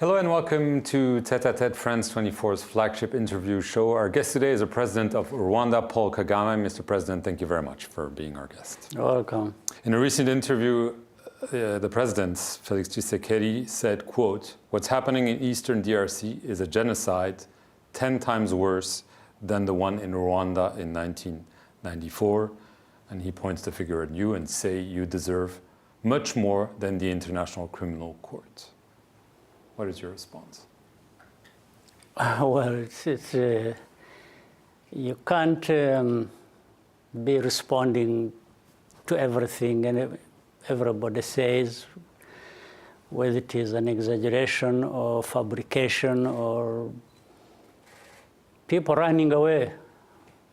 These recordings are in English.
Hello and welcome to Tête-à-Tête France 24's flagship interview show. Our guest today is the President of Rwanda, Paul Kagame. Mr. President, thank you very much for being our guest. You're welcome. In a recent interview, the President, Felix Tshisekedi, said, quote, "What's happening in eastern DRC is a genocide 10 times worse than the one in Rwanda in 1994. And he points the figure at you and say you deserve much more than the International Criminal Court." What is your response? Well, you can't be responding to everything and everybody says, whether it is an exaggeration or fabrication or people running away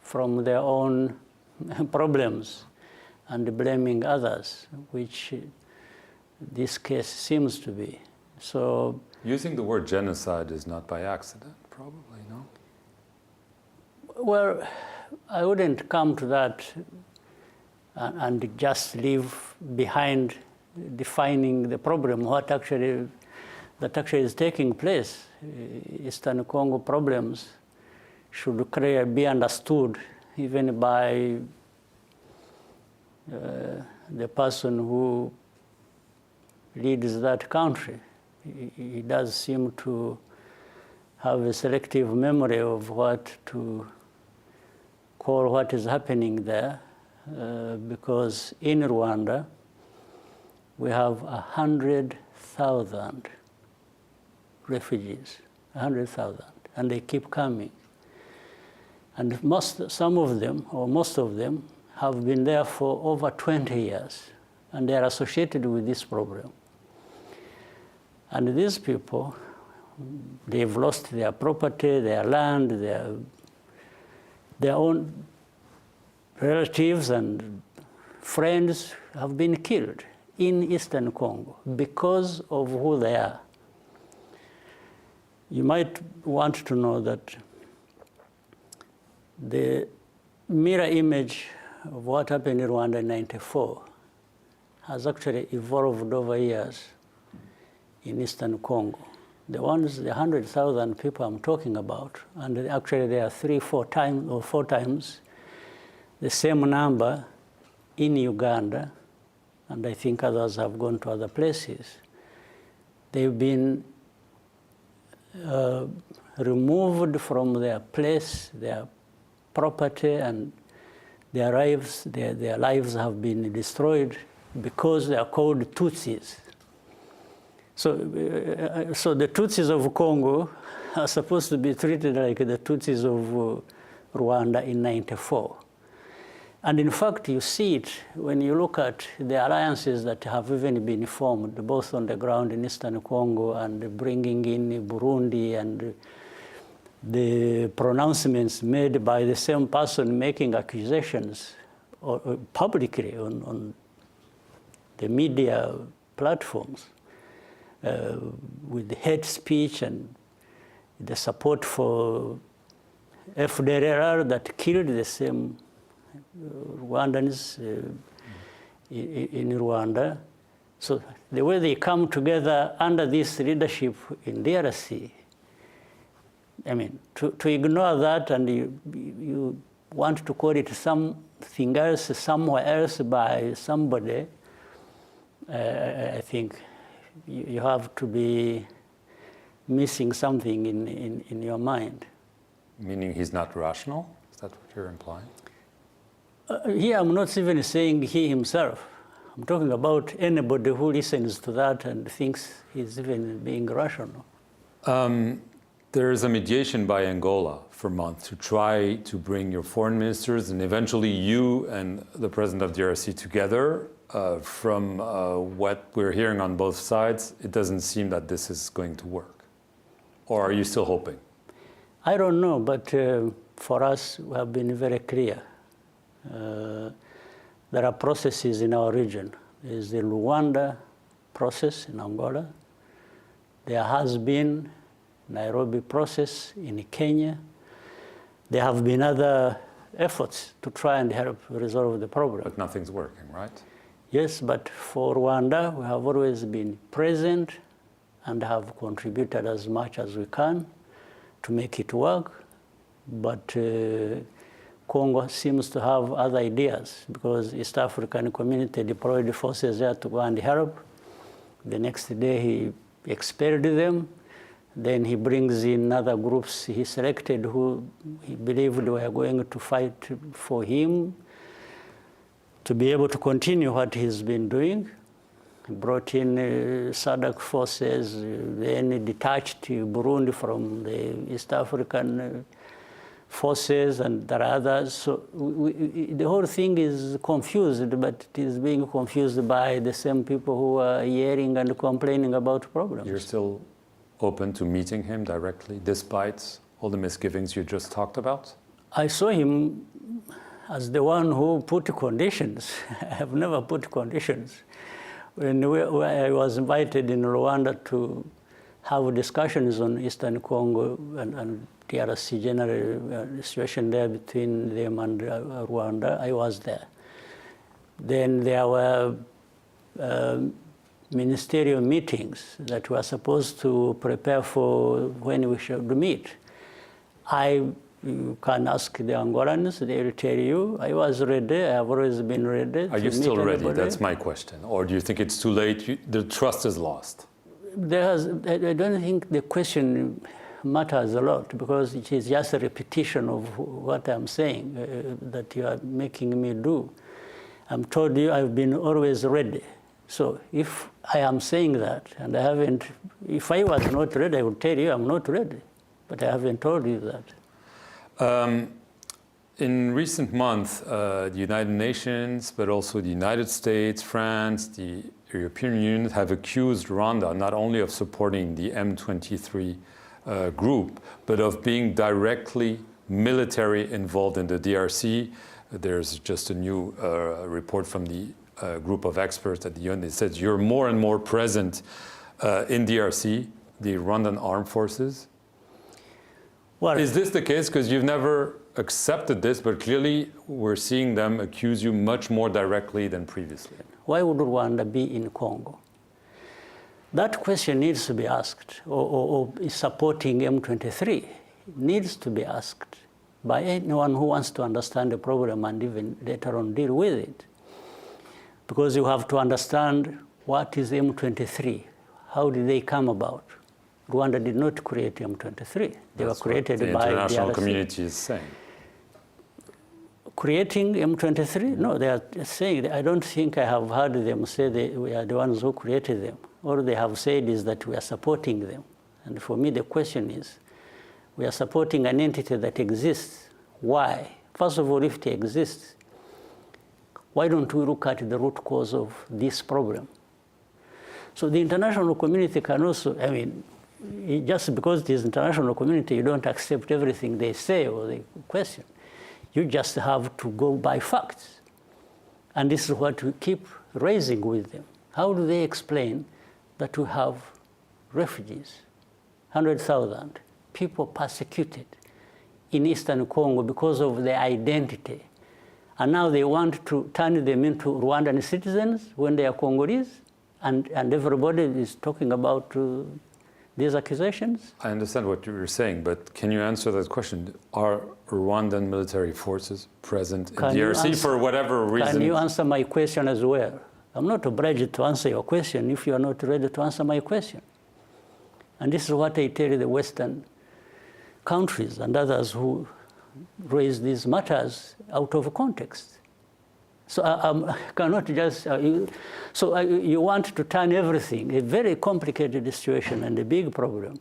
from their own problems and blaming others, which this case seems to be. So, using the word genocide is not by accident, probably, no? Well, I wouldn't come to that and just leave behind defining the problem, that actually is taking place. Eastern Congo problems should be understood even by the person who leads that country. He does seem to have a selective memory of what to call what is happening there, because in Rwanda, we have 100,000 refugees, 100,000, and they keep coming. And some of them, or most of them, have been there for over 20 years, and they are associated with this problem. And these people, they've lost their property, their land, their own relatives and friends have been killed in Eastern Congo because of who they are. You might want to know that the mirror image of what happened in Rwanda in '94 has actually evolved over years in Eastern Congo. The 100,000 people I'm talking about, and actually there are 4 times the same number in Uganda, and I think others have gone to other places. They've been removed from their place, their property, and their lives have been destroyed because they are called Tutsis. So the Tutsis of Congo are supposed to be treated like the Tutsis of Rwanda in '94. And in fact, you see it when you look at the alliances that have even been formed, both on the ground in Eastern Congo and bringing in Burundi, and the pronouncements made by the same person making accusations publicly on the media platforms. With the hate speech and the support for FDLR that killed the same Rwandans in Rwanda. So the way they come together under this leadership in DRC, I mean, to ignore that and you want to call it something else, somewhere else by somebody, I think you have to be missing something in your mind. Meaning he's not rational? Is that what you're implying? Here I'm not even saying he himself. I'm talking about anybody who listens to that and thinks he's even being rational. There is a mediation by Angola for months to try to bring your foreign ministers and eventually you and the President of DRC together. From what we're hearing on both sides, it doesn't seem that this is going to work. Or are you still hoping? I don't know, but for us, we have been very clear. There are processes in our region. There's the Rwanda process in Angola. There has been Nairobi process in Kenya. There have been other efforts to try and help resolve the problem. But nothing's working, right? Yes, but for Rwanda, we have always been present and have contributed as much as we can to make it work. But Congo seems to have other ideas, because East African community deployed forces there to go and help. The next day he expelled them. Then he brings in other groups he selected who he believed were going to fight for him to be able to continue what he's been doing. He brought in SADC forces, then detached Burundi from the East African forces, and there are others. So the whole thing is confused, but it is being confused by the same people who are hearing and complaining about problems. You're still open to meeting him directly, despite all the misgivings you just talked about? I saw him as the one who put conditions. I have never put conditions. When I was invited in Rwanda to have discussions on Eastern Congo and DRC general situation there between them and Rwanda, I was there. Then there were ministerial meetings that were supposed to prepare for when we should meet. You can ask the Angolans, they will tell you, I was ready, I have always been ready. Are you still ready? That's my question. Or do you think it's too late, the trust is lost? I don't think the question matters a lot, because it is just a repetition of what I'm saying that you are making me do. I'm told you I've been always ready. So if I am saying that, and I haven't, if I was not ready, I would tell you I'm not ready, but I haven't told you that. In recent months, the United Nations, but also the United States, France, the European Union have accused Rwanda not only of supporting the M23 group, but of being directly military involved in the DRC. There's just a new report from the group of experts at the UN that says you're more and more present in DRC, the Rwandan armed forces. Well, is this the case? Because you've never accepted this, but clearly we're seeing them accuse you much more directly than previously. Why would Rwanda be in Congo? That question needs to be asked, or is supporting M23 needs to be asked by anyone who wants to understand the problem and even later on deal with it. Because you have to understand what is M23, how did they come about? Rwanda did not create M23. They were created by the international community is saying. Creating M23? No, they are saying, I don't think I have heard them say we are the ones who created them. All they have said is that we are supporting them. And for me, the question is, we are supporting an entity that exists. Why? First of all, if it exists, why don't we look at the root cause of this problem? So the international community can also, I mean, just because it is international community, you don't accept everything they say or they question. You just have to go by facts. And this is what we keep raising with them. How do they explain that we have refugees, 100,000 people persecuted in Eastern Congo because of their identity? And now they want to turn them into Rwandan citizens when they are Congolese? And everybody is talking about these accusations? I understand what you're saying, but can you answer that question? Are Rwandan military forces present in DRC for whatever reason? Can you answer my question as well? I'm not obliged to answer your question if you are not ready to answer my question. And this is what I tell the Western countries and others who raise these matters out of context. So I cannot just, you want to turn everything, a very complicated situation and a big problem,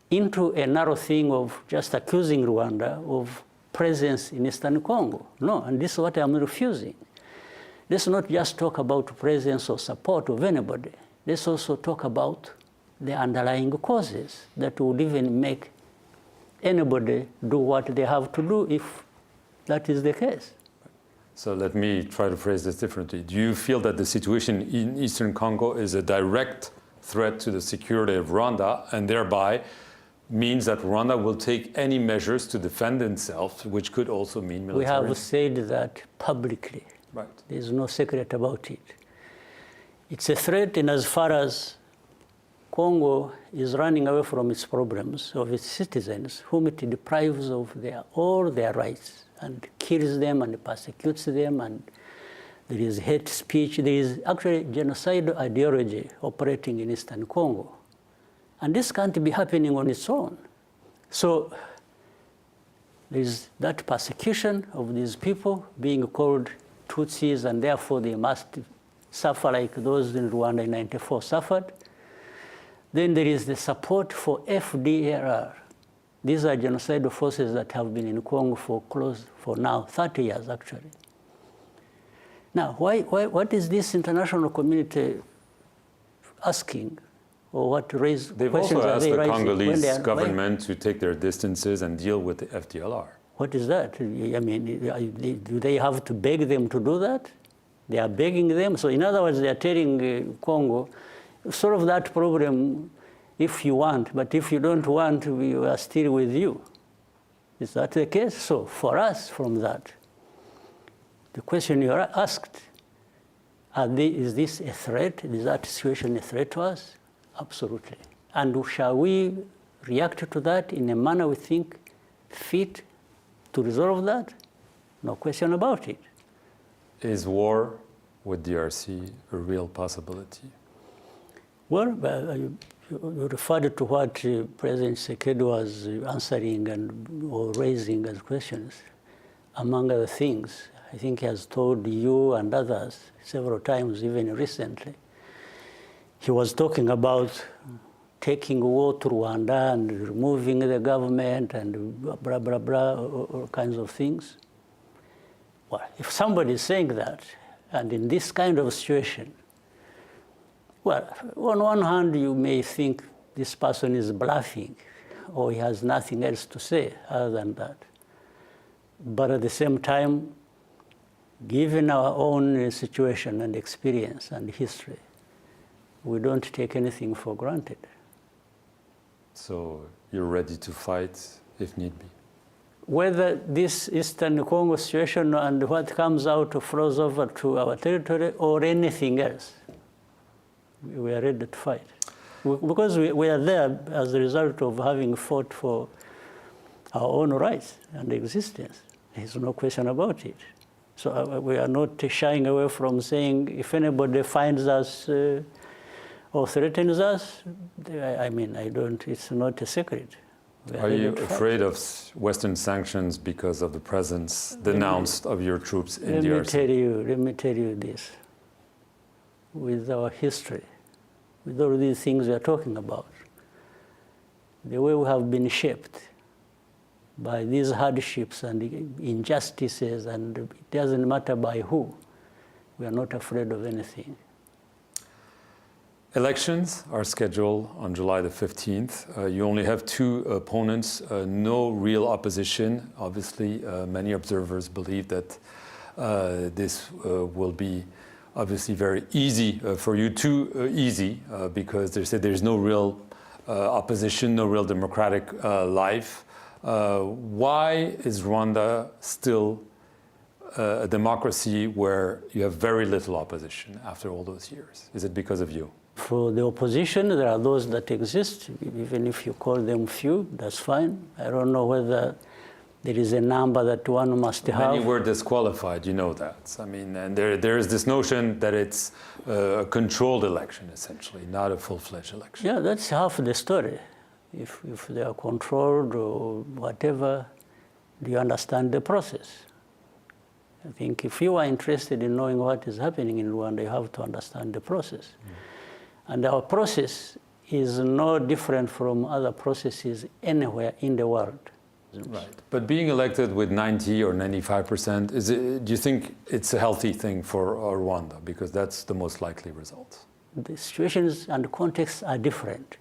into a narrow thing of just accusing Rwanda of presence in Eastern Congo. No, and this is what I'm refusing. Let's not just talk about presence or support of anybody. Let's also talk about the underlying causes that would even make anybody do what they have to do if that is the case. So let me try to phrase this differently. Do you feel that the situation in Eastern Congo is a direct threat to the security of Rwanda, and thereby means that Rwanda will take any measures to defend itself, which could also mean military? We have said that publicly. Right. There's no secret about it. It's a threat in as far as Congo is running away from its problems, of its citizens, whom it deprives of all their rights, and kills them and persecutes them, and there is hate speech. There is actually genocidal ideology operating in Eastern Congo. And this can't be happening on its own. So there is that persecution of these people being called Tutsis, and therefore they must suffer like those in Rwanda in '94 suffered. Then there is the support for FDLR. These are genocidal forces that have been in Congo for now 30 years, actually. Now, what is this international community asking? Or what raised They've questions also are asked they the raising? Congolese government to take their distances and deal with the FDLR. What is that? I mean, do they have to beg them to do that? They are begging them. So in other words, they are telling Congo, solve that problem if you want, but if you don't want, we are still with you. Is that the case? So for us, from that, the question you are asked, is this a threat? Is that situation a threat to us? Absolutely. And shall we react to that in a manner we think fit to resolve that? No question about it. Is war with DRC a real possibility? Well, you referred to what President Tshisekedi was answering or raising as questions. Among other things, I think he has told you and others several times, even recently. He was talking about taking war to Rwanda and removing the government and blah, blah, blah, all kinds of things. Well, if somebody is saying that, and in this kind of situation, well, on one hand, you may think this person is bluffing or he has nothing else to say other than that. But at the same time, given our own situation and experience and history, we don't take anything for granted. So you're ready to fight if need be? Whether this Eastern Congo situation and what comes out flows over to our territory or anything else, we are ready to fight. Because we are there as a result of having fought for our own rights and existence. There's no question about it. So we are not shying away from saying if anybody finds us or threatens us, I mean, it's not a secret. Are you afraid of Western sanctions because of the presence denounced of your troops in DRC? Let me tell you this. With our history, with all these things we are talking about, the way we have been shaped by these hardships and injustices, and it doesn't matter by who, we are not afraid of anything. Elections are scheduled on July the 15th. You only have two opponents, no real opposition. Obviously, many observers believe that this will be obviously very easy for you, too easy, because they say there's no real opposition, no real democratic life. Why is Rwanda still a democracy where you have very little opposition after all those years? Is it because of you? For the opposition, there are those that exist, even if you call them few, that's fine. I don't know whether there is a number that one must have. Many were disqualified, you know that. I mean, and there is this notion that it's a controlled election, essentially, not a full-fledged election. Yeah, that's half the story. If they are controlled or whatever, do you understand the process? I think if you are interested in knowing what is happening in Rwanda, you have to understand the process. And our process is no different from other processes anywhere in the world. Right. But being elected with 90 or 95%, do you think it's a healthy thing for Rwanda? Because that's the most likely result. The situations and contexts are different.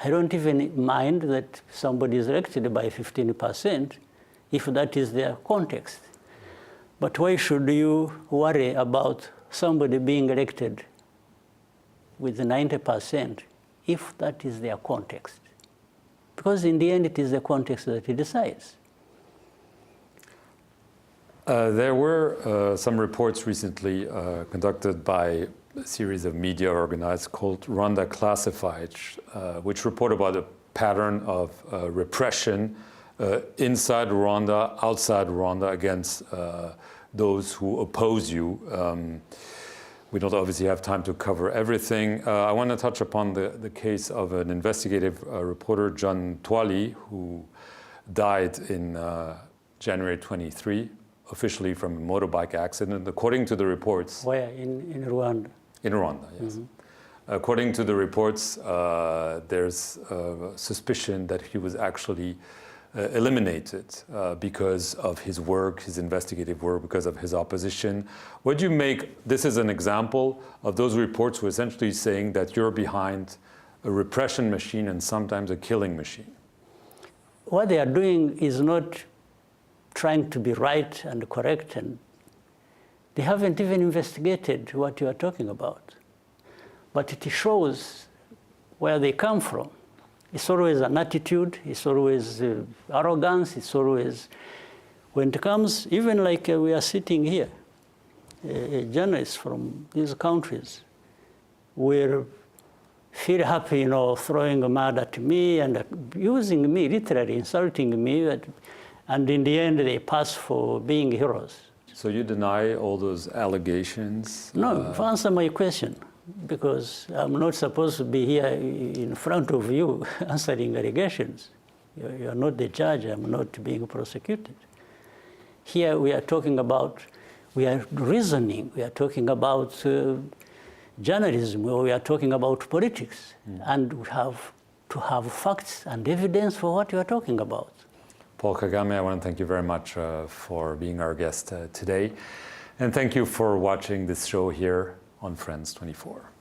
I don't even mind that somebody is elected by 15% if that is their context. But why should you worry about somebody being elected with 90% if that is their context? Because in the end, it is the context that it decides. There were some reports recently conducted by a series of media organized called Rwanda Classified, which report about a pattern of repression inside Rwanda, outside Rwanda, against those who oppose you. We don't obviously have time to cover everything. I want to touch upon the case of an investigative reporter, John Twali, who died in January 23, officially from a motorbike accident, according to the reports. Where? In Rwanda? In Rwanda, yes. According to the reports, there's suspicion that he was actually eliminated because of his work, his investigative work, because of his opposition. What do you make, this is an example of those reports who are essentially saying that you're behind a repression machine and sometimes a killing machine? What they are doing is not trying to be right and correct, and they haven't even investigated what you are talking about. But it shows where they come from. It's always an attitude, it's always arrogance, it's always, when it comes, even like we are sitting here, journalists from these countries will feel happy, you know, throwing mud at me and abusing me, literally insulting me, and in the end they pass for being heroes. So you deny all those allegations? No, answer my question, because I'm not supposed to be here in front of you answering allegations. You're not the judge, I'm not being prosecuted. Here we are talking about, we are reasoning, we are talking about journalism, we are talking about politics, and we have to have facts and evidence for what you are talking about. Paul Kagame, I want to thank you very much for being our guest today. And thank you for watching this show here on Friends 24.